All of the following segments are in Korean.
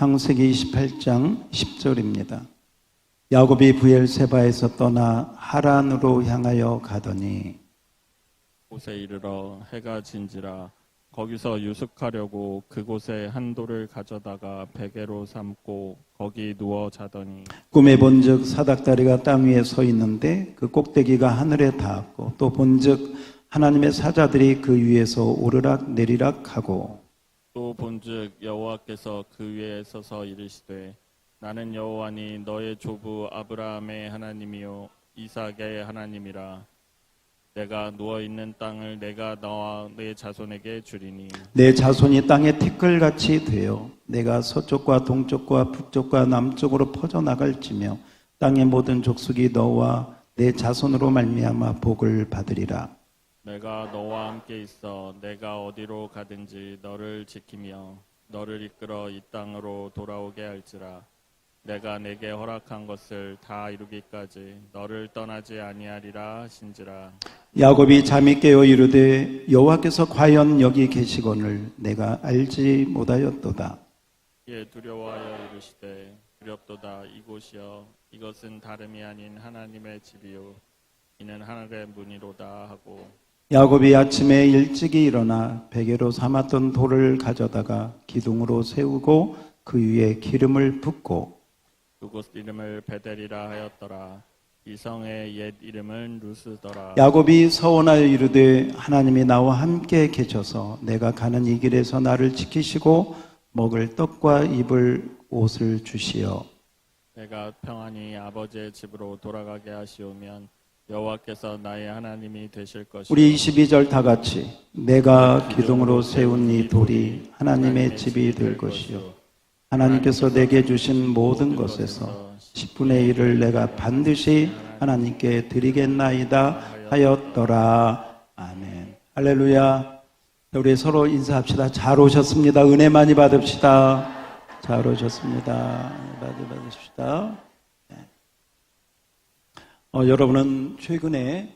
창세기 28장 10절입니다. 야곱이 브엘세바에서 떠나 하란으로 향하여 가더니 곳에 이르러 해가 진지라 거기서 유숙하려고 그곳에 한 돌을 가져다가 베개로 삼고 거기 누워 자더니 꿈에 본즉 사닥다리가 땅 위에 서 있는데 그 꼭대기가 하늘에 닿았고 또 본즉 하나님의 사자들이 그 위에서 오르락 내리락 하고 또 본즉 여호와께서 그 위에 서서 이르시되 나는 여호와니 너의 조부 아브라함의 하나님이요 이삭의 하나님이라 내가 누워있는 땅을 내가 너와 내 자손에게 주리니 내 자손이 땅의 티끌같이 되어 내가 서쪽과 동쪽과 북쪽과 남쪽으로 퍼져나갈지며 땅의 모든 족속이 너와 내 자손으로 말미암아 복을 받으리라. 내가 너와 함께 있어 내가 어디로 가든지 너를 지키며 너를 이끌어 이 땅으로 돌아오게 할지라 내가 내게 허락한 것을 다 이루기까지 너를 떠나지 아니하리라 하신지라. 야곱이 잠이 깨어 이르되 여호와께서 과연 여기 계시거늘 내가 알지 못하였도다. 이에 두려워하여 이르시되 두렵도다 이곳이여 이것은 다름이 아닌 하나님의 집이요 이는 하늘의 문이로다 하고 야곱이 아침에 일찍이 일어나 베개로 삼았던 돌을 가져다가 기둥으로 세우고 그 위에 기름을 붓고 그곳 이름을 베델이라 하였더라. 이 성의 옛 이름은 루스더라. 야곱이 서원하여 이르되 하나님이 나와 함께 계셔서 내가 가는 이 길에서 나를 지키시고 먹을 떡과 입을 옷을 주시어 내가 평안히 아버지의 집으로 돌아가게 하시오면 여호와께서 나의 하나님이 되실 것이요 우리 22절 다 같이 내가 기둥으로 세운 이 돌이 하나님의 집이 될 것이요 하나님께서 내게 주신 모든 것에서 10분의 1을 내가 반드시 하나님께 드리겠나이다 하였더라. 아멘. 할렐루야. 우리 서로 인사합시다. 잘 오셨습니다. 은혜 많이 받읍시다. 잘 오셨습니다. 많이 받으십시다. 네. 여러분은 최근에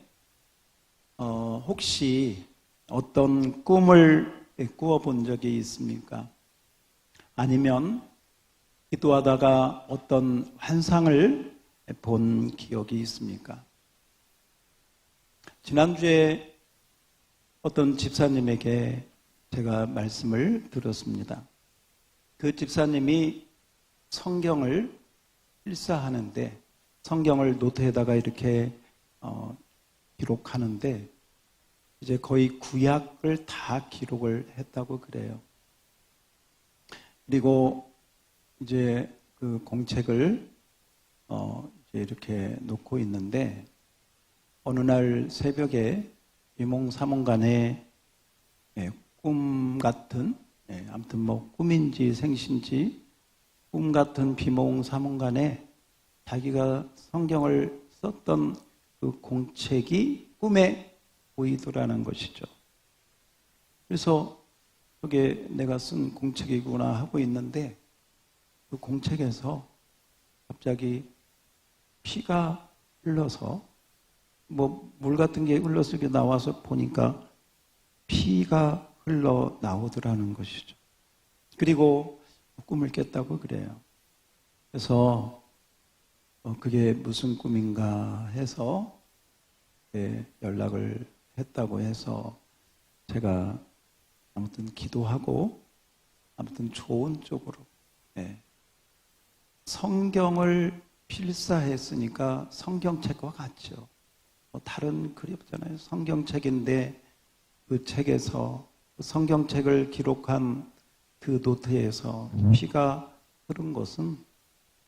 혹시 어떤 꿈을 꾸어본 적이 있습니까? 아니면 기도하다가 어떤 환상을 본 기억이 있습니까? 지난주에 어떤 집사님에게 제가 말씀을 들었습니다. 그 집사님이 성경을 필사하는데 성경을 노트에다가 이렇게 기록하는데 이제 거의 구약을 다 기록을 했다고 그래요. 그리고 이제 그 공책을 이제 이렇게 놓고 있는데 어느 날 새벽에 비몽사몽간에 꿈 같은 아무튼 뭐 꿈인지 생신지 꿈 같은 비몽사몽간에 자기가 성경을 썼던 그 공책이 꿈에 보이더라는 것이죠. 그래서 저게 내가 쓴 공책이구나 하고 있는데 그 공책에서 갑자기 피가 흘러서 뭐 물 같은 게 흘러서 이렇게 나와서 보니까 피가 흘러 나오더라는 것이죠. 그리고 꿈을 깼다고 그래요. 그래서 그게 무슨 꿈인가 해서 연락을 했다고 해서 제가 아무튼 기도하고 아무튼 좋은 쪽으로 성경을 필사했으니까 성경책과 같죠. 다른 글이 없잖아요. 성경책인데 그 책에서 그 성경책을 기록한 그 노트에서 피가 흐른 것은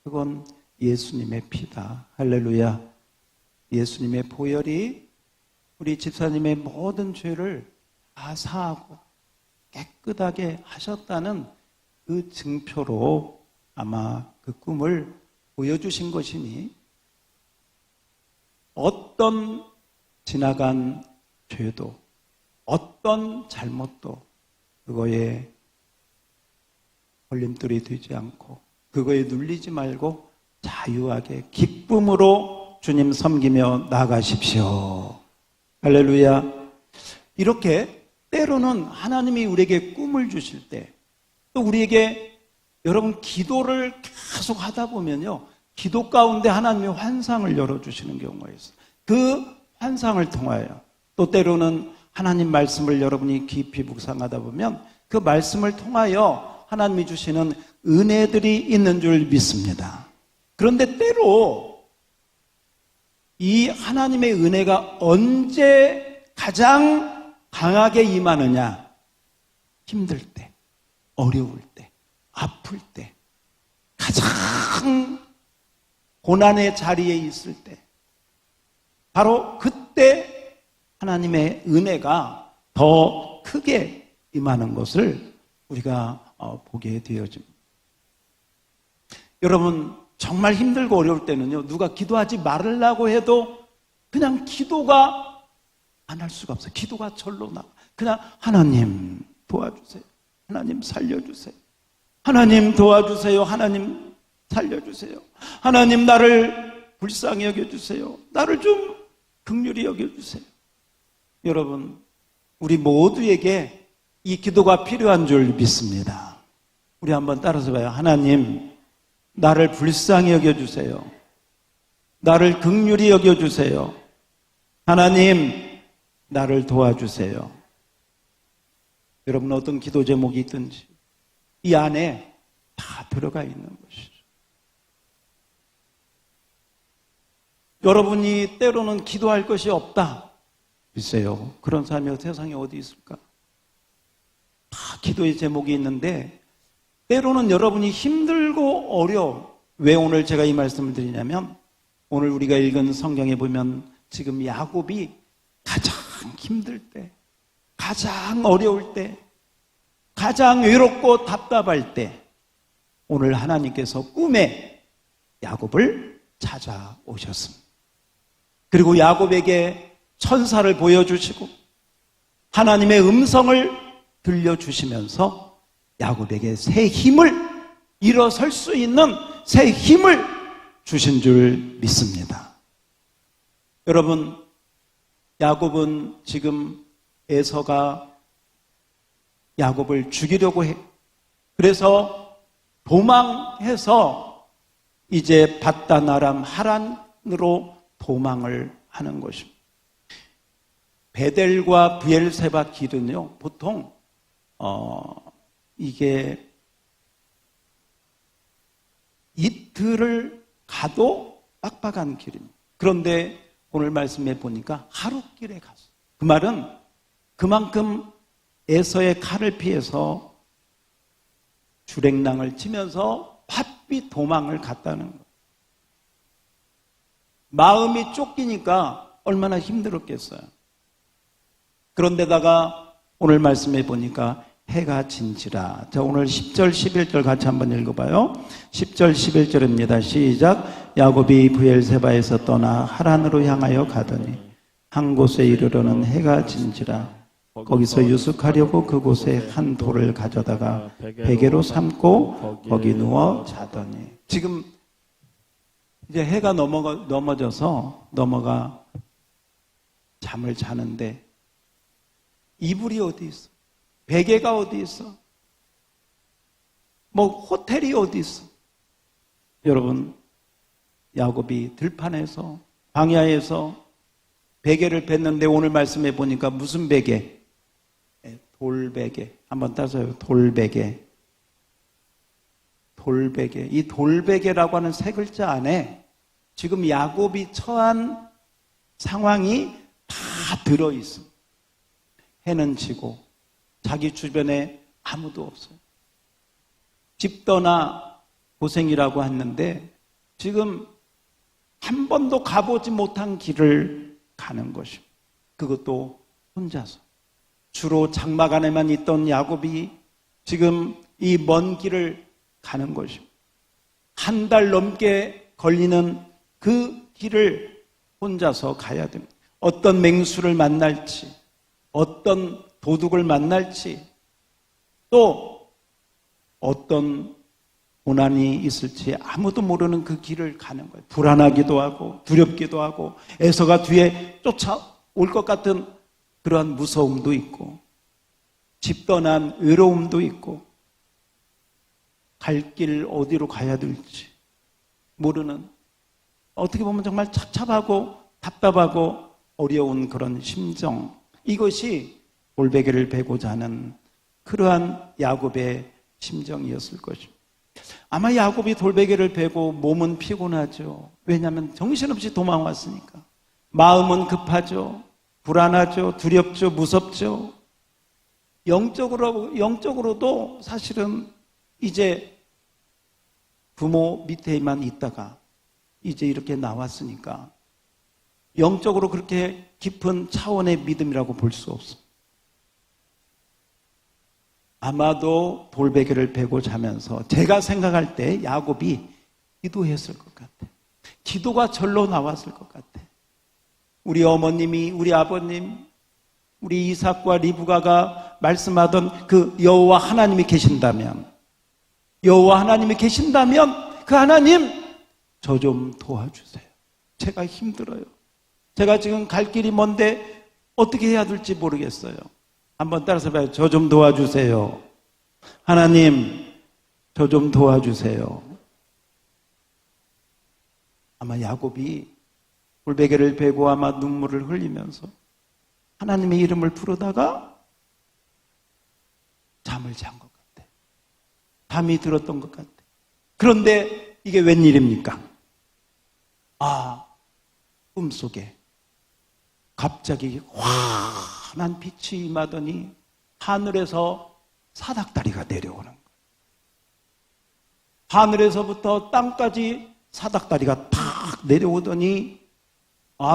그건 예수님의 피다. 할렐루야. 예수님의 보혈이 우리 집사님의 모든 죄를 다 사하고 깨끗하게 하셨다는 그 증표로 아마 그 꿈을 보여주신 것이니 어떤 지나간 죄도 어떤 잘못도 그거에 걸림돌이 되지 않고 그거에 눌리지 말고 자유하게 기쁨으로 주님 섬기며 나아가십시오. 할렐루야. 이렇게 때로는 하나님이 우리에게 꿈을 주실 때 또 우리에게 여러분 기도를 계속 하다 보면요, 기도 가운데 하나님의 환상을 열어주시는 경우가 있어요. 그 환상을 통하여 또 때로는 하나님 말씀을 여러분이 깊이 묵상하다 보면 그 말씀을 통하여 하나님이 주시는 은혜들이 있는 줄 믿습니다. 그런데 때로 이 하나님의 은혜가 언제 가장 강하게 임하느냐? 힘들 때, 어려울 때, 아플 때, 가장 고난의 자리에 있을 때, 바로 그때 하나님의 은혜가 더 크게 임하는 것을 우리가 보게 되어집니다. 여러분, 정말 힘들고 어려울 때는요, 누가 기도하지 말으려고 해도 그냥 기도가 안 할 수가 없어요. 기도가 절로 나가. 그냥 하나님 도와주세요. 하나님 살려주세요. 하나님 도와주세요. 하나님 살려주세요. 하나님 나를 불쌍히 여겨주세요. 나를 좀 긍휼히 여겨주세요. 여러분, 우리 모두에게 이 기도가 필요한 줄 믿습니다. 우리 한번 따라서 봐요. 하나님, 나를 불쌍히 여겨주세요. 나를 긍휼히 여겨주세요. 하나님, 나를 도와주세요. 여러분, 어떤 기도 제목이 있든지 이 안에 다 들어가 있는 것이죠. 여러분이 때로는 기도할 것이 없다. 글쎄요, 그런 사람이 세상에 어디 있을까? 다 기도의 제목이 있는데 때로는 여러분이 힘들고 어려워. 왜 오늘 제가 이 말씀을 드리냐면, 오늘 우리가 읽은 성경에 보면 지금 야곱이 가장 힘들 때, 가장 어려울 때, 가장 외롭고 답답할 때 오늘 하나님께서 꿈에 야곱을 찾아오셨습니다. 그리고 야곱에게 천사를 보여주시고 하나님의 음성을 들려주시면서 야곱에게 새 힘을, 일어설 수 있는 새 힘을 주신 줄 믿습니다. 여러분, 야곱은 지금 에서가 야곱을 죽이려고 해. 그래서 도망해서 이제 밧단 아람 하란으로 도망을 하는 것입니다. 베델과 브엘세바 길은요, 보통 이게 이틀을 가도 빡빡한 길입니다. 그런데 오늘 말씀에 보니까 하루 길에 갔어요. 그 말은 그만큼 에서의 칼을 피해서 주랭랑을 치면서 바삐 도망을 갔다는 거예요. 마음이 쫓기니까 얼마나 힘들었겠어요. 그런데다가 오늘 말씀에 보니까 해가 진지라. 자, 오늘 10절 11절 같이 한번 읽어봐요. 10절 11절입니다. 시작. 야곱이 브엘세바에서 떠나 하란으로 향하여 가더니 한 곳에 이르러는 해가 진지라. 거기서 유숙하려고 그곳에 한 돌을 가져다가 베개로 삼고 거기 누워 자더니. 지금 이제 해가 넘어져서 잠을 자는데 이불이 어디 있어? 베개가 어디 있어? 뭐 호텔이 어디 있어? 여러분, 야곱이 들판에서 광야에서 베개를 뱉는데 오늘 말씀해 보니까 무슨 베개? 돌베개. 한번 따서요. 돌베개. 돌베개. 이 돌베개라고 하는 세 글자 안에 지금 야곱이 처한 상황이 다 들어있습니다. 해는 지고 자기 주변에 아무도 없어요. 집 떠나 고생이라고 했는데 지금 한 번도 가보지 못한 길을 가는 것입니다. 그것도 혼자서. 주로 장막 안에만 있던 야곱이 지금 이 먼 길을 가는 것입니다. 한 달 넘게 걸리는 그 길을 혼자서 가야 됩니다. 어떤 맹수를 만날지, 어떤 도둑을 만날지, 또 어떤 고난이 있을지 아무도 모르는 그 길을 가는 거예요. 불안하기도 하고 두렵기도 하고 에서가 뒤에 쫓아올 것 같은 그러한 무서움도 있고 집 떠난 외로움도 있고 갈 길 어디로 가야 될지 모르는, 어떻게 보면 정말 착잡하고 답답하고 어려운 그런 심정, 이것이 돌베개를 베고자 하는 그러한 야곱의 심정이었을 것입니다. 아마 야곱이 돌베개를 베고 몸은 피곤하죠. 왜냐하면 정신없이 도망왔으니까. 마음은 급하죠. 불안하죠. 두렵죠. 무섭죠. 영적으로도 사실은 이제 부모 밑에만 있다가 이제 이렇게 나왔으니까 영적으로 그렇게 깊은 차원의 믿음이라고 볼 수 없습니다. 아마도 돌베개를 베고 자면서 제가 생각할 때 야곱이 기도했을 것 같아. 기도가 절로 나왔을 것 같아. 우리 어머님이, 우리 아버님, 우리 이삭과 리브가가 말씀하던 그 여호와 하나님이 계신다면, 여호와 하나님이 계신다면 그 하나님 저 좀 도와주세요. 제가 힘들어요. 제가 지금 갈 길이 먼데 어떻게 해야 될지 모르겠어요. 한번 따라서 봐요. 저 좀 도와주세요. 하나님, 저 좀 도와주세요. 아마 야곱이 돌베개를 베고 아마 눈물을 흘리면서 하나님의 이름을 부르다가 잠을 잔 것 같아. 잠이 들었던 것 같아. 그런데 이게 웬일입니까? 꿈속에 갑자기 환한 빛이 임하더니 하늘에서 사닥다리가 내려오는 거예요. 하늘에서부터 땅까지 사닥다리가 탁 내려오더니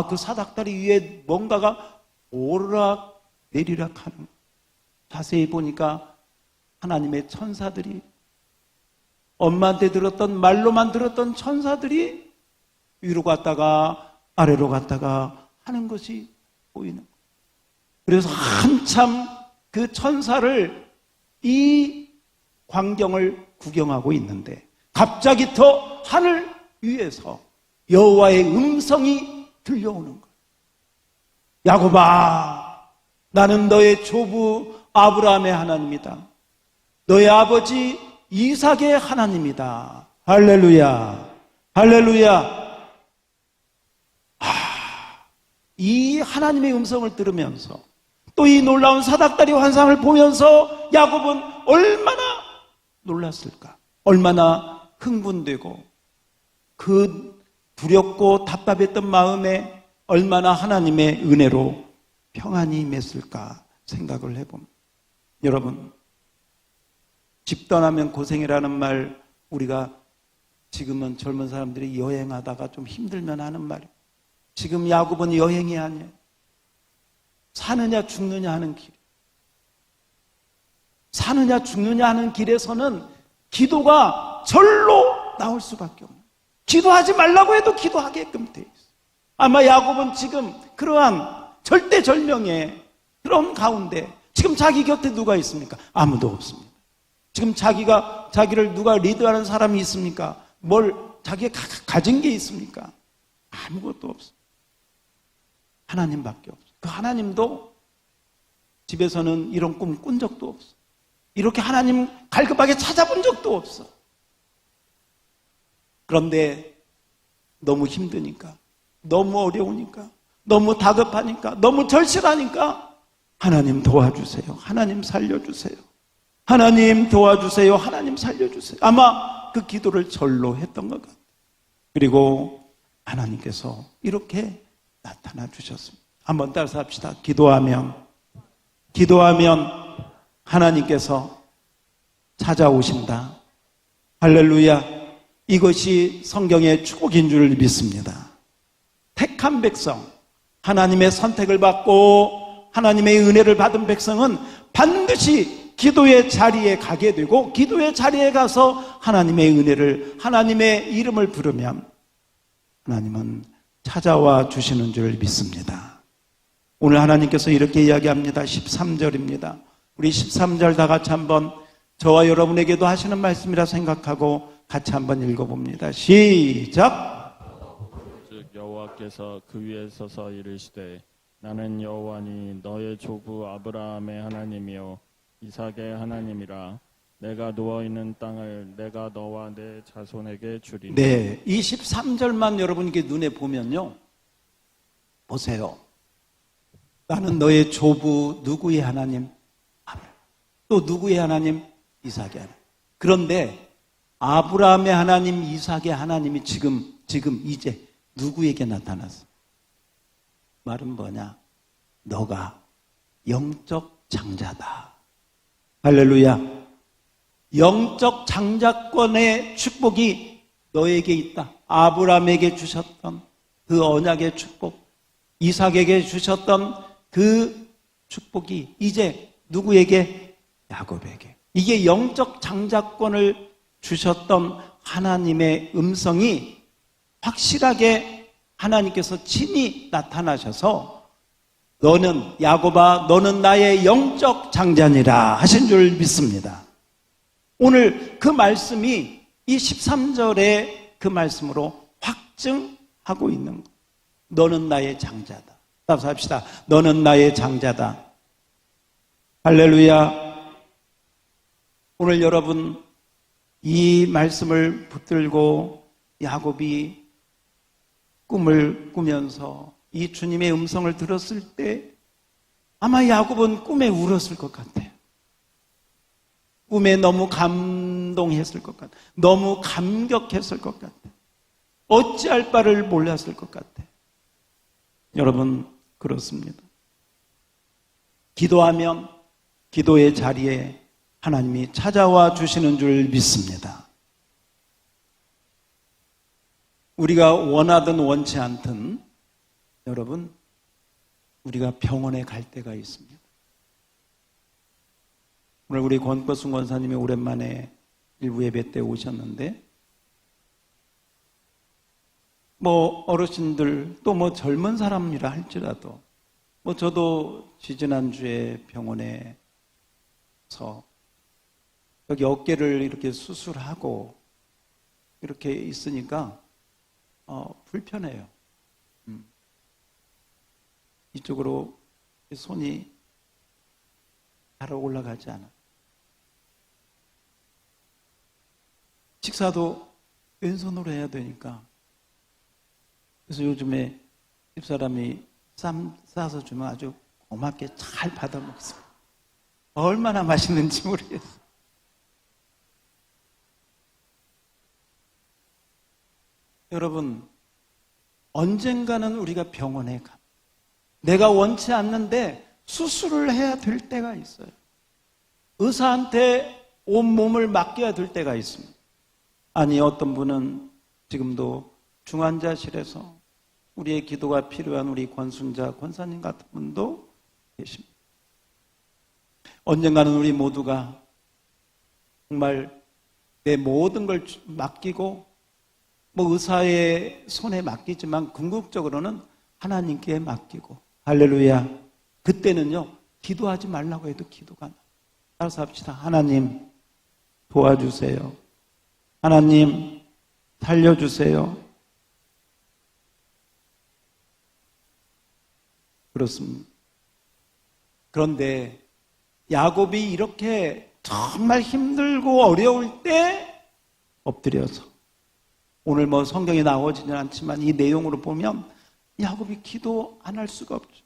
그 사닥다리 위에 뭔가가 오르락 내리락 하는 거예요. 자세히 보니까 하나님의 천사들이, 엄마한테 들었던 말로만 들었던 천사들이 위로 갔다가 아래로 갔다가 하는 것이 보이는 거예요. 그래서 한참 그 천사를, 이 광경을 구경하고 있는데 갑자기 더 하늘 위에서 여호와의 음성이 들려오는 거예요. 야곱아, 나는 너의 조부 아브라함의 하나님이다. 너의 아버지 이삭의 하나님이다. 할렐루야, 할렐루야. 이 하나님의 음성을 들으면서 또 이 놀라운 사닥다리 환상을 보면서 야곱은 얼마나 놀랐을까? 얼마나 흥분되고 그 두렵고 답답했던 마음에 얼마나 하나님의 은혜로 평안이 임했을까 생각을 해봅니다. 여러분, 집 떠나면 고생이라는 말, 우리가 지금은 젊은 사람들이 여행하다가 좀 힘들면 하는 말이에요. 지금 야곱은 여행이 아니에요. 사느냐 죽느냐 하는 길. 사느냐 죽느냐 하는 길에서는 기도가 절로 나올 수밖에 없는, 기도하지 말라고 해도 기도하게끔 돼 있어요. 아마 야곱은 지금 그러한 절대절명의 그런 가운데 지금 자기 곁에 누가 있습니까? 아무도 없습니다. 지금 자기를 누가 리드하는 사람이 있습니까? 자기가 가진 게 있습니까? 아무것도 없어요. 하나님밖에 없어요. 그 하나님도 집에서는 이런 꿈 꾼 적도 없어. 이렇게 하나님 갈급하게 찾아본 적도 없어. 그런데 너무 힘드니까, 너무 어려우니까, 너무 다급하니까, 너무 절실하니까 하나님 도와주세요. 하나님 살려주세요. 하나님 도와주세요. 하나님 살려주세요. 아마 그 기도를 절로 했던 것 같아요. 그리고 하나님께서 이렇게 나타나 주셨습니다. 한번 따라서 합시다. 기도하면 하나님께서 찾아오신다. 할렐루야. 이것이 성경의 축복인 줄 믿습니다. 택한 백성, 하나님의 선택을 받고 하나님의 은혜를 받은 백성은 반드시 기도의 자리에 가게 되고, 기도의 자리에 가서 하나님의 은혜를, 하나님의 이름을 부르면 하나님은 찾아와 주시는 줄 믿습니다. 오늘 하나님께서 이렇게 이야기합니다. 13절입니다. 우리 13절 다 같이 한번, 저와 여러분에게도 하시는 말씀이라 생각하고 같이 한번 읽어봅니다. 시작. 즉 여호와께서 그 위에 서서 이르시되 나는 여호와니 너의 조부 아브라함의 하나님이요 이삭의 하나님이라. 내가 누워 있는 땅을 내가 너와 내 자손에게 주리니. 네, 이 13절만 여러분께 눈에 보면요, 보세요. 나는 너의 조부 누구의 하나님? 또 누구의 하나님? 이삭의 하나님. 그런데 아브라함의 하나님, 이삭의 하나님이 지금 이제 누구에게 나타났어? 말은 뭐냐? 너가 영적 장자다. 할렐루야. 영적 장자권의 축복이 너에게 있다. 아브라함에게 주셨던 그 언약의 축복, 이삭에게 주셨던 그 축복이 이제 누구에게? 야곱에게. 이게 영적 장자권을 주셨던 하나님의 음성이 확실하게 하나님께서 친히 나타나셔서 너는 야곱아 너는 나의 영적 장자니라 하신 줄 믿습니다. 오늘 그 말씀이 이 13절의 그 말씀으로 확증하고 있는 것. 너는 나의 장자다. 따라서 합시다. 너는 나의 장자다. 할렐루야. 오늘 여러분 이 말씀을 붙들고 야곱이 꿈을 꾸면서 이 주님의 음성을 들었을 때 아마 야곱은 꿈에 울었을 것 같아요. 꿈에 너무 감동했을 것 같아요. 너무 감격했을 것 같아요. 어찌할 바를 몰랐을 것 같아요. 여러분 그렇습니다. 기도하면 기도의 자리에 하나님이 찾아와 주시는 줄 믿습니다. 우리가 원하든 원치 않든 여러분 우리가 병원에 갈 때가 있습니다. 오늘 우리 권거순 권사님이 오랜만에 일부 예배 때 오셨는데 뭐 어르신들 또 뭐 젊은 사람이라 할지라도 뭐 저도 지지난주에 병원에서 여기 어깨를 이렇게 수술하고 이렇게 있으니까 불편해요. 이쪽으로 손이 잘 올라가지 않아. 식사도 왼손으로 해야 되니까. 그래서 요즘에 집사람이 쌈 싸서 주면 아주 고맙게 잘 받아 먹습니다. 얼마나 맛있는지 모르겠어요. 여러분, 언젠가는 우리가 병원에 가. 내가 원치 않는데 수술을 해야 될 때가 있어요. 의사한테 온몸을 맡겨야 될 때가 있습니다. 아니, 어떤 분은 지금도 중환자실에서 우리의 기도가 필요한 우리 권순자 권사님 같은 분도 계십니다. 언젠가는 우리 모두가 정말 내 모든 걸 맡기고 뭐 의사의 손에 맡기지만 궁극적으로는 하나님께 맡기고 할렐루야. 그때는요 기도하지 말라고 해도 기도가 나요. 따라서 합시다. 하나님 도와주세요. 하나님 살려주세요. 그렇습니다. 그런데 야곱이 이렇게 정말 힘들고 어려울 때 엎드려서 오늘 뭐 성경에 나오지는 않지만 이 내용으로 보면 야곱이 기도 안 할 수가 없죠.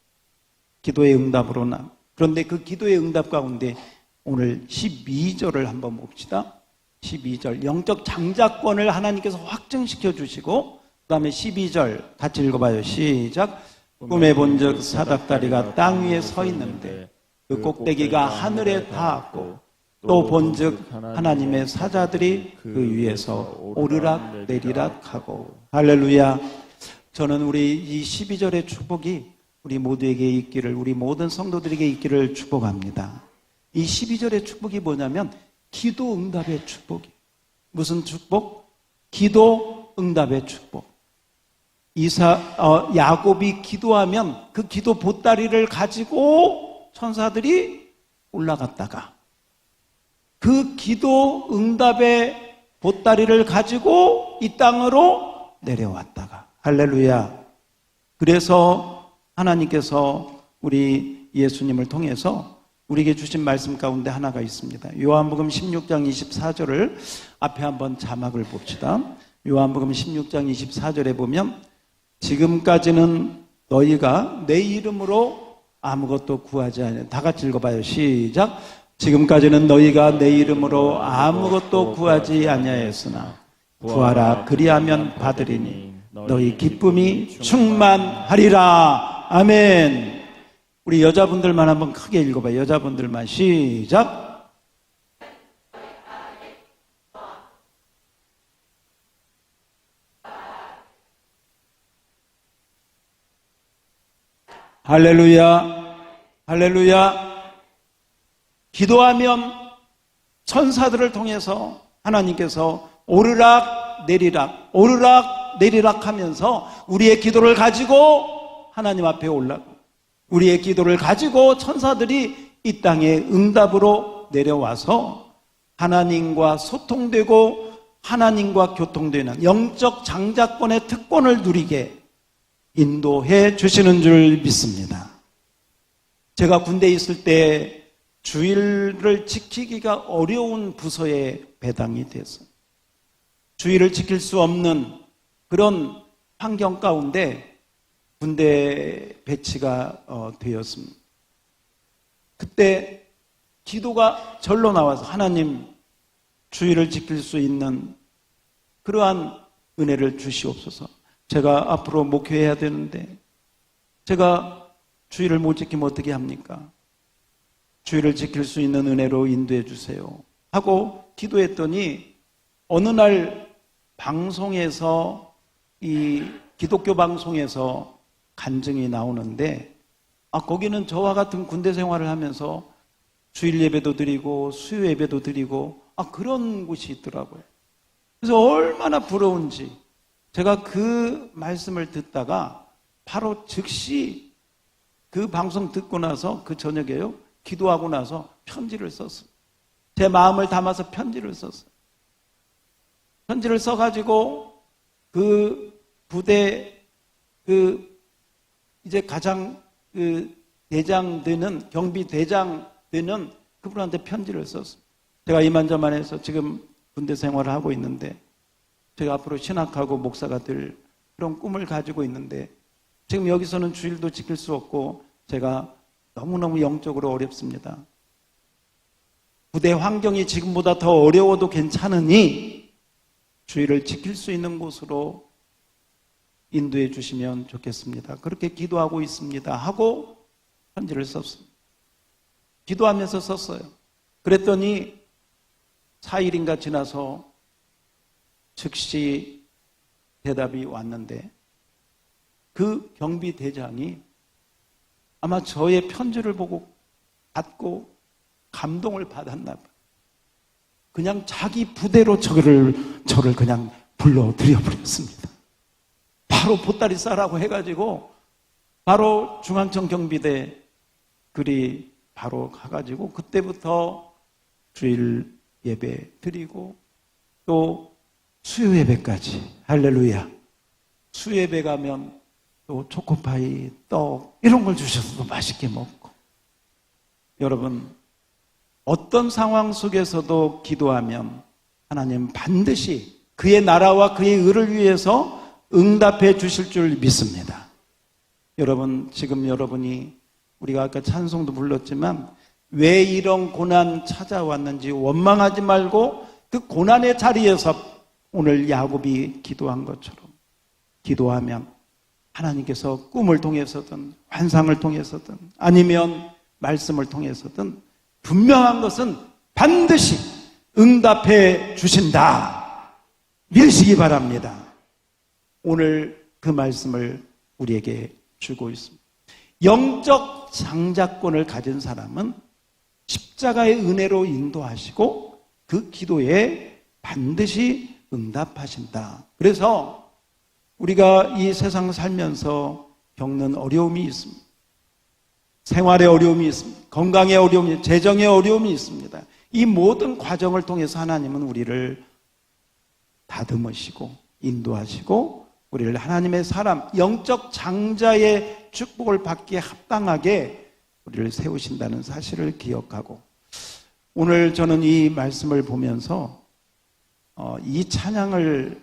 기도의 응답으로나. 그런데 그 기도의 응답 가운데 오늘 12절을 한번 봅시다. 12절 영적 장자권을 하나님께서 확증시켜 주시고 그 다음에 12절 같이 읽어봐요. 시작. 꿈에 본즉 사닥다리가 땅 위에 서 있는데 그 꼭대기가 하늘에 닿았고 또 본즉 하나님의 사자들이 그 위에서 오르락 내리락 하고. 할렐루야. 저는 우리 이 12절의 축복이 우리 모두에게 있기를, 우리 모든 성도들에게 있기를 축복합니다. 이 12절의 축복이 뭐냐면 기도 응답의 축복이에요. 무슨 축복? 기도 응답의 축복. 야곱이 기도하면 그 기도 보따리를 가지고 천사들이 올라갔다가 그 기도 응답의 보따리를 가지고 이 땅으로 내려왔다가. 할렐루야. 그래서 하나님께서 우리 예수님을 통해서 우리에게 주신 말씀 가운데 하나가 있습니다. 요한복음 16장 24절을 앞에 한번 자막을 봅시다. 요한복음 16장 24절에 보면 지금까지는 너희가 내 이름으로 아무것도 구하지 않았다. 다 같이 읽어봐요. 시작. 지금까지는 너희가 내 이름으로 아무것도 구하지 아니하였으나 구하라 그리하면 받으리니 너희 기쁨이 충만하리라. 아멘. 우리 여자분들만 한번 크게 읽어봐요. 여자분들만 시작. 할렐루야. 할렐루야. 기도하면 천사들을 통해서 하나님께서 오르락 내리락 오르락 내리락 하면서 우리의 기도를 가지고 하나님 앞에 올라가고 우리의 기도를 가지고 천사들이 이 땅에 응답으로 내려와서 하나님과 소통되고 하나님과 교통되는 영적 장자권의 특권을 누리게 인도해 주시는 줄 믿습니다. 제가 군대에 있을 때 주일을 지키기가 어려운 부서에 배당이 돼서 주일을 지킬 수 없는 그런 환경 가운데 군대 배치가 되었습니다. 그때 기도가 절로 나와서 하나님 주일을 지킬 수 있는 그러한 은혜를 주시옵소서. 제가 앞으로 목회해야 되는데 제가 주일을 못 지키면 어떻게 합니까? 주일을 지킬 수 있는 은혜로 인도해 주세요 하고 기도했더니 어느 날 방송에서 이 기독교 방송에서 간증이 나오는데 거기는 저와 같은 군대 생활을 하면서 주일 예배도 드리고 수요 예배도 드리고 그런 곳이 있더라고요. 그래서 얼마나 부러운지 제가 그 말씀을 듣다가 바로 즉시 그 방송 듣고 나서 그 저녁에요 기도하고 나서 편지를 썼어요. 제 마음을 담아서 편지를 썼어요. 편지를 써가지고 그 부대 이제 가장 대장 되는 경비 대장 되는 그분한테 편지를 썼어요. 제가 이만저만해서 지금 군대 생활을 하고 있는데 제가 앞으로 신학하고 목사가 될 그런 꿈을 가지고 있는데 지금 여기서는 주일도 지킬 수 없고 제가 너무너무 영적으로 어렵습니다. 부대 환경이 지금보다 더 어려워도 괜찮으니 주일을 지킬 수 있는 곳으로 인도해 주시면 좋겠습니다. 그렇게 기도하고 있습니다 하고 편지를 썼습니다. 기도하면서 썼어요. 그랬더니 4일인가 지나서 즉시 대답이 왔는데 그 경비대장이 아마 저의 편지를 보고 받고 감동을 받았나 봐요. 그냥 자기 부대로 저를 그냥 불러들여 버렸습니다. 바로 보따리 싸라고 해가지고 바로 중앙청 경비대 그리 바로 가가지고 그때부터 주일 예배 드리고 또 수요 예배까지 할렐루야. 수요 예배 가면 또 초코파이, 떡 이런 걸 주셔서 또 맛있게 먹고 여러분 어떤 상황 속에서도 기도하면 하나님 반드시 그의 나라와 그의 의를 위해서 응답해 주실 줄 믿습니다. 여러분 지금 여러분이 우리가 아까 찬송도 불렀지만 왜 이런 고난 찾아왔는지 원망하지 말고 그 고난의 자리에서 오늘 야곱이 기도한 것처럼 기도하면 하나님께서 꿈을 통해서든 환상을 통해서든 아니면 말씀을 통해서든 분명한 것은 반드시 응답해 주신다. 믿으시기 바랍니다. 오늘 그 말씀을 우리에게 주고 있습니다. 영적 장자권을 가진 사람은 십자가의 은혜로 인도하시고 그 기도에 반드시 응답하신다. 그래서 우리가 이 세상 살면서 겪는 어려움이 있습니다. 생활의 어려움이 있습니다. 건강의 어려움이, 재정의 어려움이 있습니다. 이 모든 과정을 통해서 하나님은 우리를 다듬으시고 인도하시고 우리를 하나님의 사람, 영적 장자의 축복을 받기에 합당하게 우리를 세우신다는 사실을 기억하고, 오늘 저는 이 말씀을 보면서 이 찬양을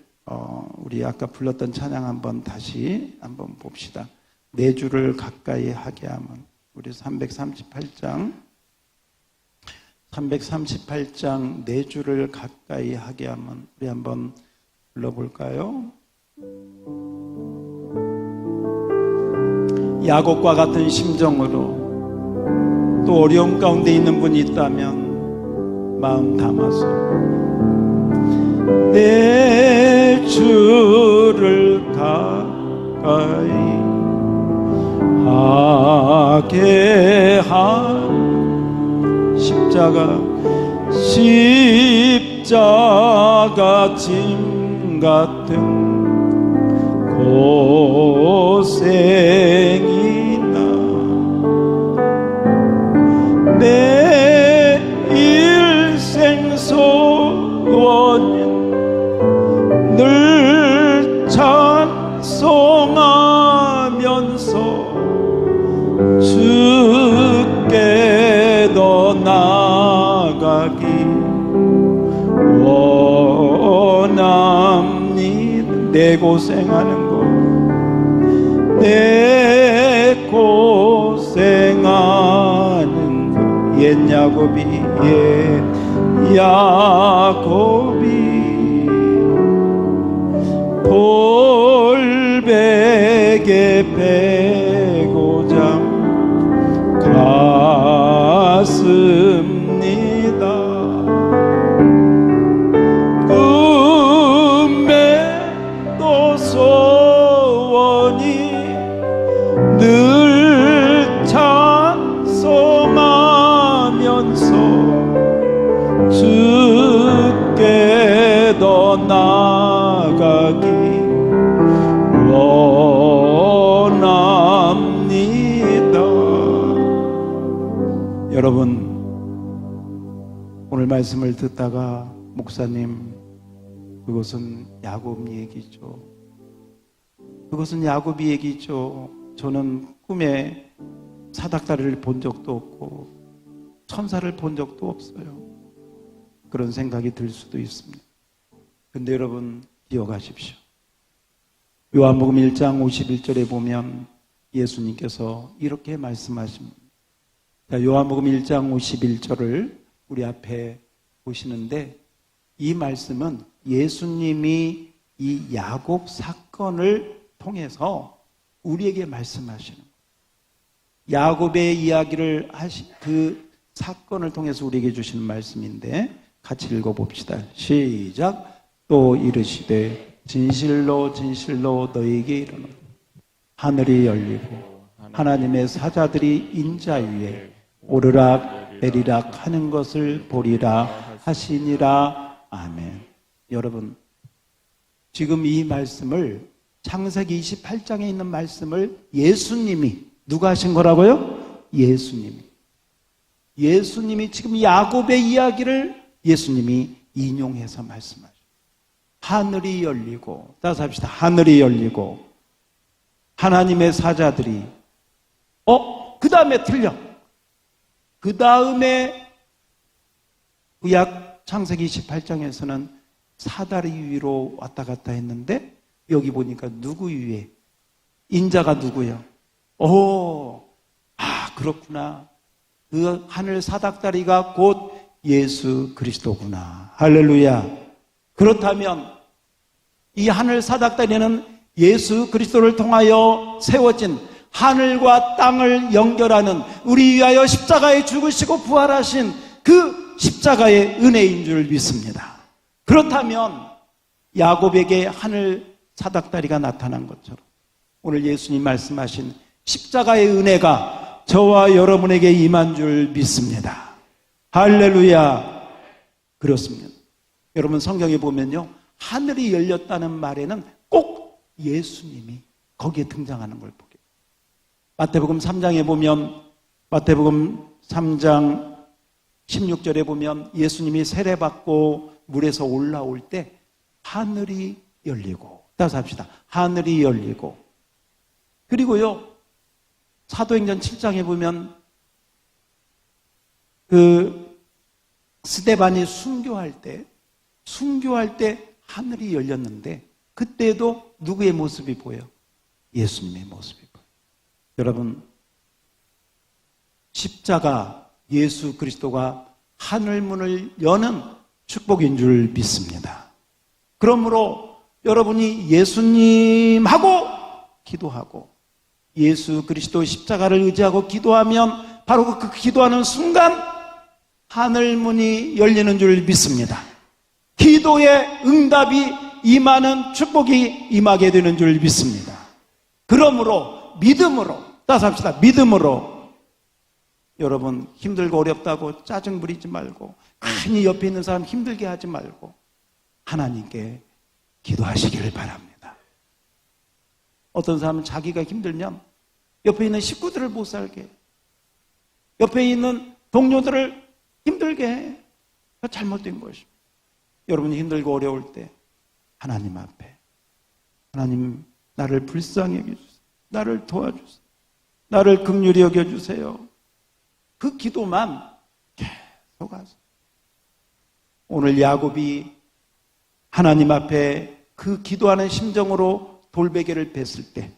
우리 아까 불렀던 찬양 한번 다시 한번 봅시다. 내 주를 가까이 하게 하면, 우리 338장 내 주를 가까이 하게 하면, 우리 한번 불러볼까요? 야곱과 같은 심정으로 또 어려움 가운데 있는 분이 있다면 마음 담아서 내 주를 가까이 하게 한 십자가 짐 같은 고생이나 내 일생 소원은 늘 찬송하면서 주께 더 나아가기 원합니다. 내 고생하는 것, 내 고생하는 것, 옛 야곱이 돌베개 베고잠 갔습니다. 꿈에 또 소원이 늘 찬송하면서 주께 더 나아가기 원합니다. 여러분, 오늘 말씀을 듣다가 목사님, 그것은 야곱 얘기죠. 그것은 야곱이 얘기죠. 저는 꿈에 사닥다리를 본 적도 없고 천사를 본 적도 없어요. 그런 생각이 들 수도 있습니다. 근데 여러분 기억하십시오. 요한복음 1장 51절에 보면 예수님께서 이렇게 말씀하십니다. 자, 요한복음 1장 51절을 우리 앞에 보시는데, 이 말씀은 예수님이 이 야곱 사건을 통해서 우리에게 말씀하시는 거예요. 야곱의 이야기를 그 사건을 통해서 우리에게 주시는 말씀인데, 같이 읽어봅시다. 시작. 또 이르시되 진실로 진실로 너희에게 이르노니 하늘이 열리고 하나님의 사자들이 인자 위에 오르락 내리락 하는 것을 보리라 하시니라. 아멘. 여러분, 지금 이 말씀을, 창세기 28장에 있는 말씀을 예수님이, 누가 하신 거라고요? 예수님이 지금 야곱의 이야기를 예수님이 인용해서 말씀하죠. 하늘이 열리고, 따라서 합시다. 하늘이 열리고 하나님의 사자들이, 그 다음에 틀려. 그 다음에 구약 창세기 28장에서는 사다리 위로 왔다 갔다 했는데, 여기 보니까 누구 위에? 인자가 누구요? 그렇구나. 그 하늘 사닥다리가 곧 예수 그리스도구나. 할렐루야. 그렇다면 이 하늘 사닥다리는 예수 그리스도를 통하여 세워진 하늘과 땅을 연결하는, 우리 위하여 십자가에 죽으시고 부활하신 그 십자가의 은혜인 줄 믿습니다. 그렇다면 야곱에게 하늘 사닥다리가 나타난 것처럼 오늘 예수님 말씀하신 십자가의 은혜가 저와 여러분에게 임한 줄 믿습니다. 할렐루야. 그렇습니다. 여러분, 성경에 보면요, 하늘이 열렸다는 말에는 꼭 예수님이 거기에 등장하는 걸 보게. 마태복음 3장에 보면, 마태복음 3장 16절에 보면 예수님이 세례받고 물에서 올라올 때 하늘이 열리고, 따라서 합시다. 하늘이 열리고. 그리고요, 사도행전 7장에 보면 그 스데반이 순교할 때 하늘이 열렸는데 그때도 누구의 모습이 보여? 예수님의 모습이 보여. 여러분, 십자가 예수 그리스도가 하늘문을 여는 축복인 줄 믿습니다. 그러므로 여러분이 예수님하고 기도하고 예수 그리스도 십자가를 의지하고 기도하면 바로 그 기도하는 순간 하늘문이 열리는 줄 믿습니다. 기도의 응답이 임하는 축복이 임하게 되는 줄 믿습니다. 그러므로 믿음으로, 따라서 합시다. 믿음으로. 여러분, 힘들고 어렵다고 짜증 부리지 말고 괜히 옆에 있는 사람 힘들게 하지 말고 하나님께 기도하시기를 바랍니다. 어떤 사람은 자기가 힘들면 옆에 있는 식구들을 못 살게 해. 옆에 있는 동료들을 힘들게 해. 잘못된 것입니다. 여러분이 힘들고 어려울 때 하나님 앞에, 하나님 나를 불쌍히 여겨주세요. 나를 도와주세요. 나를 긍휼히 여겨주세요. 그 기도만 계속 하세요. 오늘 야곱이 하나님 앞에 그 기도하는 심정으로 돌베개를 뺐을 때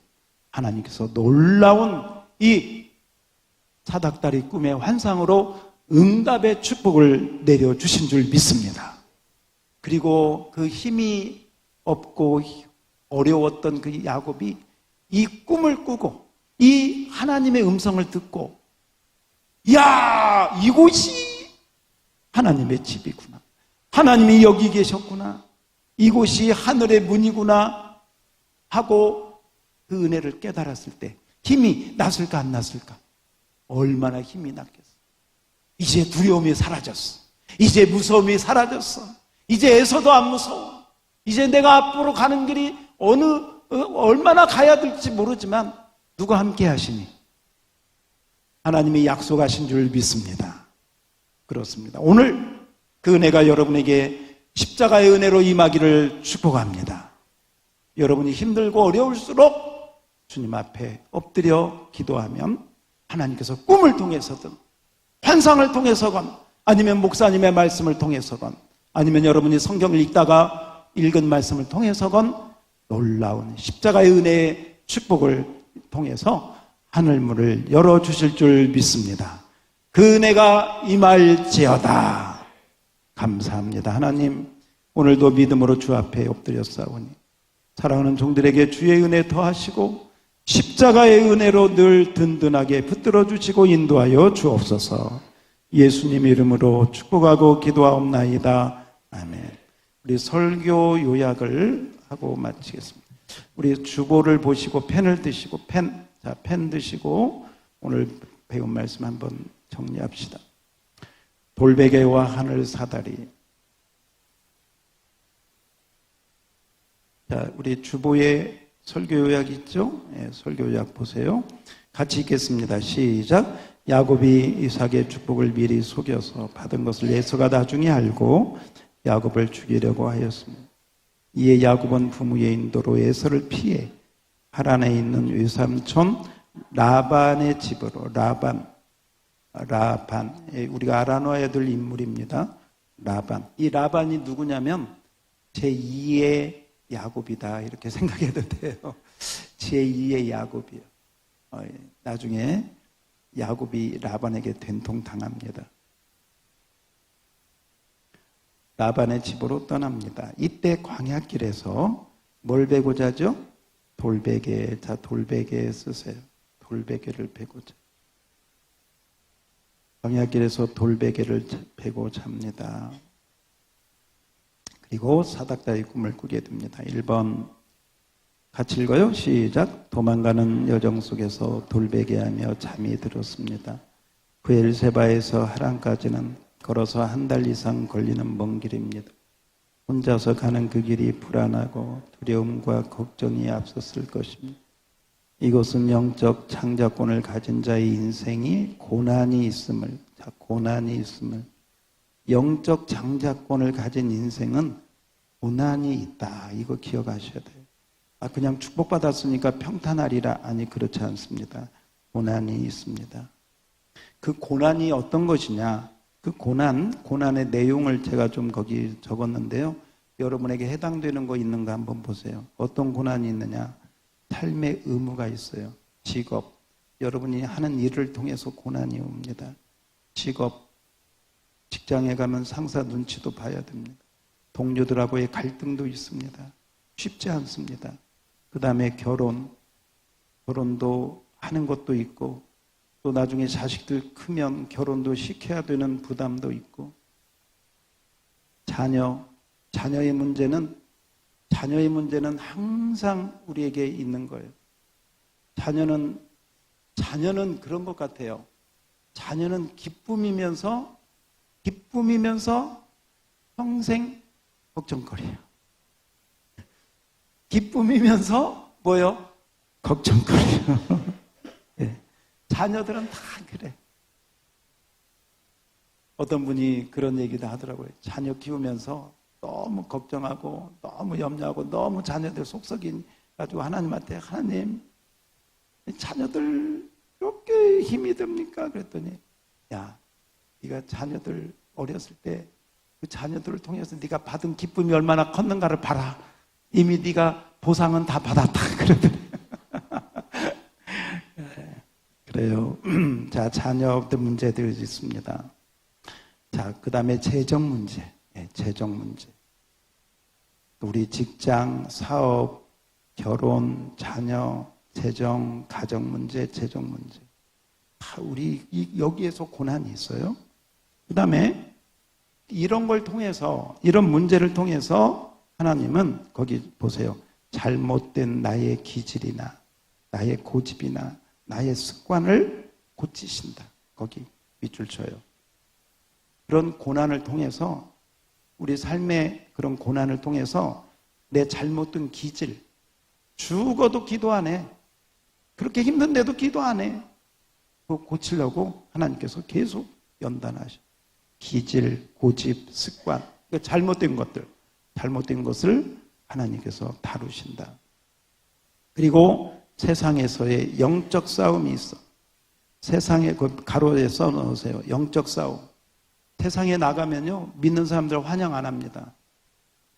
하나님께서 놀라운 이 사닥다리 꿈의 환상으로 응답의 축복을 내려주신 줄 믿습니다. 그리고 그 힘이 없고 어려웠던 그 야곱이 이 꿈을 꾸고 이 하나님의 음성을 듣고, 야, 이곳이 하나님의 집이구나. 하나님이 여기 계셨구나. 이곳이 하늘의 문이구나 하고 그 은혜를 깨달았을 때 힘이 났을까 안 났을까? 얼마나 힘이 났겠어. 이제 두려움이 사라졌어. 이제 무서움이 사라졌어. 이제 애서도 안 무서워. 이제 내가 앞으로 가는 길이 얼마나 가야 될지 모르지만 누가 함께 하시니? 하나님이 약속하신 줄 믿습니다. 그렇습니다. 오늘 그 은혜가 여러분에게 십자가의 은혜로 임하기를 축복합니다. 여러분이 힘들고 어려울수록 주님 앞에 엎드려 기도하면 하나님께서 꿈을 통해서든 환상을 통해서건 아니면 목사님의 말씀을 통해서건 아니면 여러분이 성경을 읽다가 읽은 말씀을 통해서건 놀라운 십자가의 은혜의 축복을 통해서 하늘문을 열어주실 줄 믿습니다. 그 은혜가 임할지어다. 감사합니다. 하나님, 오늘도 믿음으로 주 앞에 엎드렸사오니 사랑하는 종들에게 주의 은혜 더하시고 십자가의 은혜로 늘 든든하게 붙들어 주시고 인도하여 주옵소서. 예수님 이름으로 축복하고 기도하옵나이다. 아멘. 우리 설교 요약을 하고 마치겠습니다. 우리 주보를 보시고 펜을 드시고 펜 드시고 오늘 배운 말씀 한번 정리합시다. 돌베개와 하늘 사다리. 자, 우리 주보에 설교 요약 있죠? 네, 설교 요약 보세요. 같이 읽겠습니다. 시작. 야곱이 이삭의 축복을 미리 속여서 받은 것을 에서가 나중에 알고 야곱을 죽이려고 하였습니다. 이에 야곱은 부모의 인도로 에서를 피해 하란에 있는 외삼촌 라반의 집으로 라반, 우리가 알아놔야 될 인물입니다. 라반. 이 라반이 누구냐면 제2의 야곱이다 이렇게 생각해도 돼요. 제2의 야곱이요. 나중에 야곱이 라반에게 된통당합니다. 라반의 집으로 떠납니다. 이때 광야길에서 뭘 베고자 하죠? 돌베개. 자, 돌베개 쓰세요. 돌베개를 베고자. 광야길에서 돌베개를 베고 잡니다. 그리고 사닥다리 꿈을 꾸게 됩니다. 1번 같이 읽어요. 시작. 도망가는 여정 속에서 돌베개하며 잠이 들었습니다. 브엘세바에서 하란까지는 걸어서 한 달 이상 걸리는 먼 길입니다. 혼자서 가는 그 길이 불안하고 두려움과 걱정이 앞섰을 것입니다. 이곳은 영적 창작권을 가진 자의 인생이 고난이 있음을, 영적 창작권을 가진 인생은 고난이 있다. 이거 기억하셔야 돼요. 그냥 축복받았으니까 평탄하리라. 아니, 그렇지 않습니다. 고난이 있습니다. 그 고난이 어떤 것이냐? 그 고난의 내용을 제가 좀 거기 적었는데요. 여러분에게 해당되는 거 있는가 한번 보세요. 어떤 고난이 있느냐? 삶의 의무가 있어요. 직업. 여러분이 하는 일을 통해서 고난이 옵니다. 직업. 직장에 가면 상사 눈치도 봐야 됩니다. 동료들하고의 갈등도 있습니다. 쉽지 않습니다. 그 다음에 결혼도 하는 것도 있고, 또 나중에 자식들 크면 결혼도 시켜야 되는 부담도 있고, 자녀의 문제는 항상 우리에게 있는 거예요. 자녀는 그런 것 같아요. 자녀는 기쁨이면서 평생 걱정거리예요. 기쁨이면서 뭐요? 걱정거리예요. 네. 자녀들은 다 그래. 어떤 분이 그런 얘기도 하더라고요. 자녀 키우면서 너무 걱정하고 너무 염려하고 너무 자녀들 속썩이 가지고 하나님한테, 하나님 자녀들 이렇게 힘이 듭니까? 그랬더니, 야, 네가 자녀들 어렸을 때 그 자녀들을 통해서 네가 받은 기쁨이 얼마나 컸는가를 봐라. 이미 네가 보상은 다 받았다. 그러더니 그래요. 자, 자녀들 문제들이 있습니다. 자, 그 다음에 재정 문제. 재정 문제. 우리 직장, 사업, 결혼, 자녀, 재정, 가정 문제, 재정 문제. 다 우리 여기에서 고난이 있어요. 그 다음에 이런 걸 통해서, 이런 문제를 통해서 하나님은 거기 보세요. 잘못된 나의 기질이나 나의 고집이나 나의 습관을 고치신다. 거기 밑줄 쳐요. 그런 고난을 통해서, 우리 삶의 그런 고난을 통해서 내 잘못된 기질, 죽어도 기도 안 해. 그렇게 힘든데도 기도 안 해. 그거 고치려고 하나님께서 계속 연단하셔. 기질, 고집, 습관, 잘못된 것을 하나님께서 다루신다. 그리고 세상에서의 영적 싸움이 있어. 세상에 그 가로에 써놓으세요. 영적 싸움. 세상에 나가면요, 믿는 사람들 환영 안 합니다.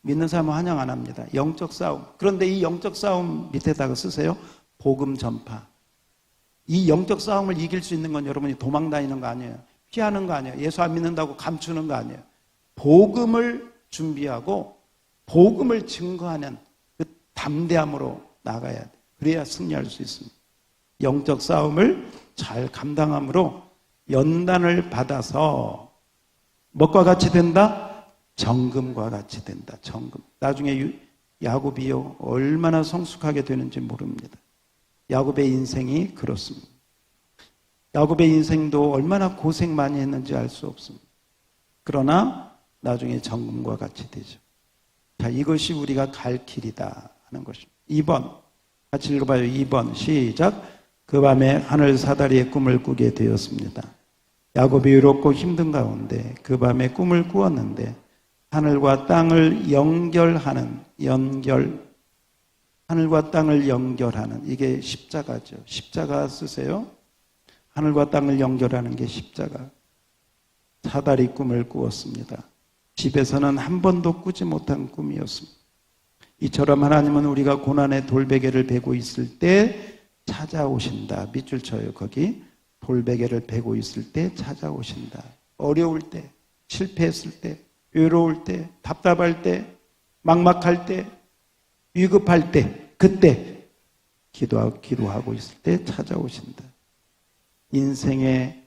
믿는 사람은 환영 안 합니다. 영적 싸움. 그런데 이 영적 싸움 밑에다가 쓰세요. 복음 전파. 이 영적 싸움을 이길 수 있는 건 여러분이 도망 다니는 거 아니에요. 피하는 거 아니에요. 예수 안 믿는다고 감추는 거 아니에요. 복음을 준비하고 복음을 증거하는 그 담대함으로 나가야 돼. 그래야 승리할 수 있습니다. 영적 싸움을 잘 감당함으로 연단을 받아서 뭐과 같이 된다? 정금과 같이 된다. 정금. 나중에 야곱이요, 얼마나 성숙하게 되는지 모릅니다. 야곱의 인생이 그렇습니다. 야곱의 인생도 얼마나 고생 많이 했는지 알 수 없습니다. 그러나 나중에 정금과 같이 되죠. 자, 이것이 우리가 갈 길이다 하는 것입니다. 2번 같이 읽어봐요. 2번 시작. 그 밤에 하늘 사다리의 꿈을 꾸게 되었습니다. 야곱이 외롭고 힘든 가운데 그 밤에 꿈을 꾸었는데 하늘과 땅을 연결하는 하늘과 땅을 연결하는, 이게 십자가죠. 십자가 쓰세요. 하늘과 땅을 연결하는 게 십자가. 사다리 꿈을 꾸었습니다. 집에서는 한 번도 꾸지 못한 꿈이었습니다. 이처럼 하나님은 우리가 고난의 돌베개를 베고 있을 때 찾아오신다. 밑줄 쳐요. 거기 돌베개를 베고 있을 때 찾아오신다. 어려울 때, 실패했을 때, 외로울 때, 답답할 때, 막막할 때, 위급할 때, 그때 기도하고 있을 때 찾아오신다. 인생의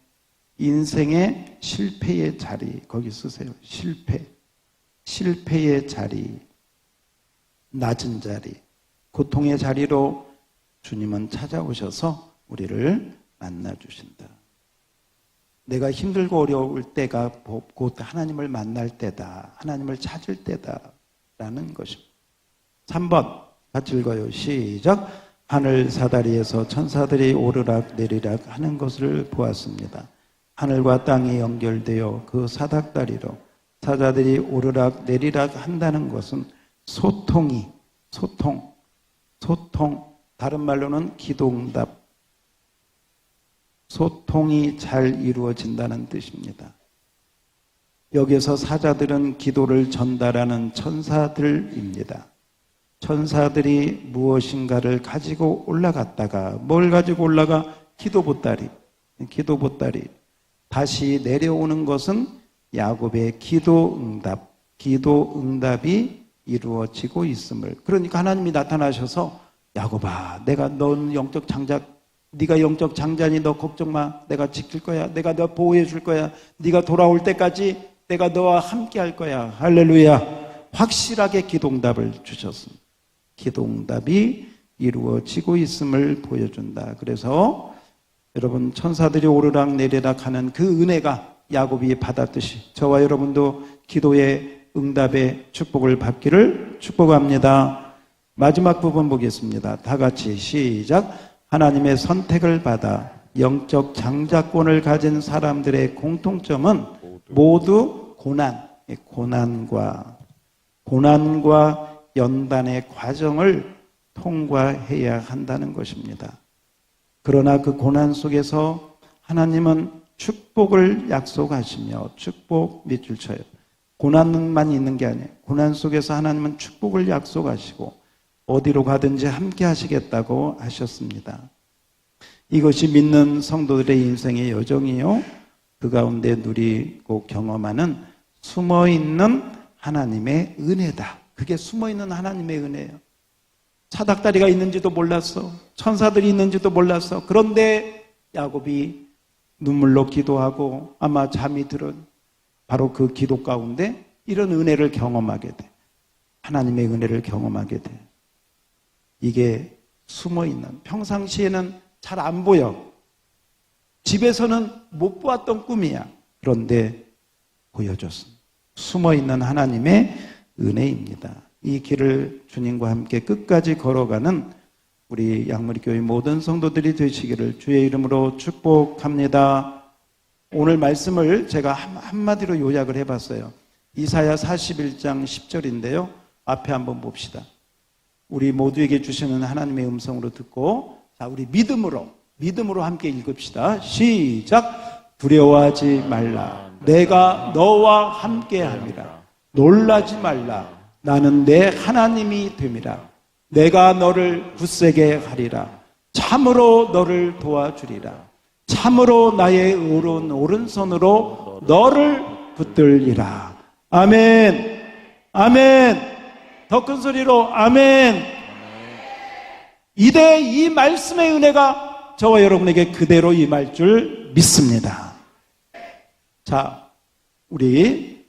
실패의 자리, 거기 쓰세요. 실패의 자리, 낮은 자리, 고통의 자리로 주님은 찾아오셔서 우리를 만나주신다. 내가 힘들고 어려울 때가 곧 하나님을 만날 때다. 하나님을 찾을 때다라는 것입니다. 3번 같이 읽어요. 시작. 하늘 사다리에서 천사들이 오르락 내리락 하는 것을 보았습니다. 하늘과 땅이 연결되어 그 사닥다리로 사자들이 오르락 내리락 한다는 것은 소통, 다른 말로는 기도응답, 소통이 잘 이루어진다는 뜻입니다. 여기서 사자들은 기도를 전달하는 천사들입니다. 천사들이 무엇인가를 가지고 올라갔다가 뭘 가지고 올라가? 기도 보따리. 다시 내려오는 것은 야곱의 기도 응답이 이루어지고 있음을. 그러니까 하나님이 나타나셔서 야곱아, 내가 넌 영적 장자, 네가 영적 장자니 너 걱정 마. 내가 지킬 거야. 내가 너 보호해 줄 거야. 네가 돌아올 때까지 내가 너와 함께 할 거야. 할렐루야. 확실하게 기도응답을 주셨습니다. 기도응답이 이루어지고 있음을 보여준다. 그래서 여러분, 천사들이 오르락 내리락 하는 그 은혜가 야곱이 받았듯이 저와 여러분도 기도의 응답의 축복을 받기를 축복합니다. 마지막 부분 보겠습니다. 다 같이 시작. 하나님의 선택을 받아 영적 장자권을 가진 사람들의 공통점은 모두 고난과 연단의 과정을 통과해야 한다는 것입니다. 그러나 그 고난 속에서 하나님은 축복을 약속하시며 축복 밑줄 쳐요. 고난만 있는 게 아니에요. 고난 속에서 하나님은 축복을 약속하시고 어디로 가든지 함께 하시겠다고 하셨습니다. 이것이 믿는 성도들의 인생의 여정이요. 그 가운데 누리고 경험하는 숨어있는 하나님의 은혜다. 그게 숨어있는 하나님의 은혜예요. 사닥다리가 있는지도 몰랐어. 천사들이 있는지도 몰랐어. 그런데 야곱이 눈물로 기도하고 아마 잠이 들은 바로 그 기도 가운데 이런 은혜를 경험하게 돼. 하나님의 은혜를 경험하게 돼. 이게 숨어있는, 평상시에는 잘 안 보여. 집에서는 못 보았던 꿈이야. 그런데 보여줬습니다. 숨어있는 하나님의 은혜입니다. 이 길을 주님과 함께 끝까지 걸어가는 우리 양무리교회 모든 성도들이 되시기를 주의 이름으로 축복합니다. 오늘 말씀을 제가 한마디로 요약을 해봤어요. 이사야 41장 10절인데요. 앞에 한번 봅시다. 우리 모두에게 주시는 하나님의 음성으로 듣고, 자, 우리 믿음으로 함께 읽읍시다. 시작. 두려워하지 말라. 내가 너와 함께 함이라. 놀라지 말라. 나는 내 하나님이 됨이라. 내가 너를 굳세게 하리라. 참으로 너를 도와주리라. 참으로 나의 의로운 오른손으로 너를 붙들리라. 아멘. 아멘. 더 큰 소리로 아멘. 이대 이 말씀의 은혜가 저와 여러분에게 그대로 임할 줄 믿습니다. 자, 우리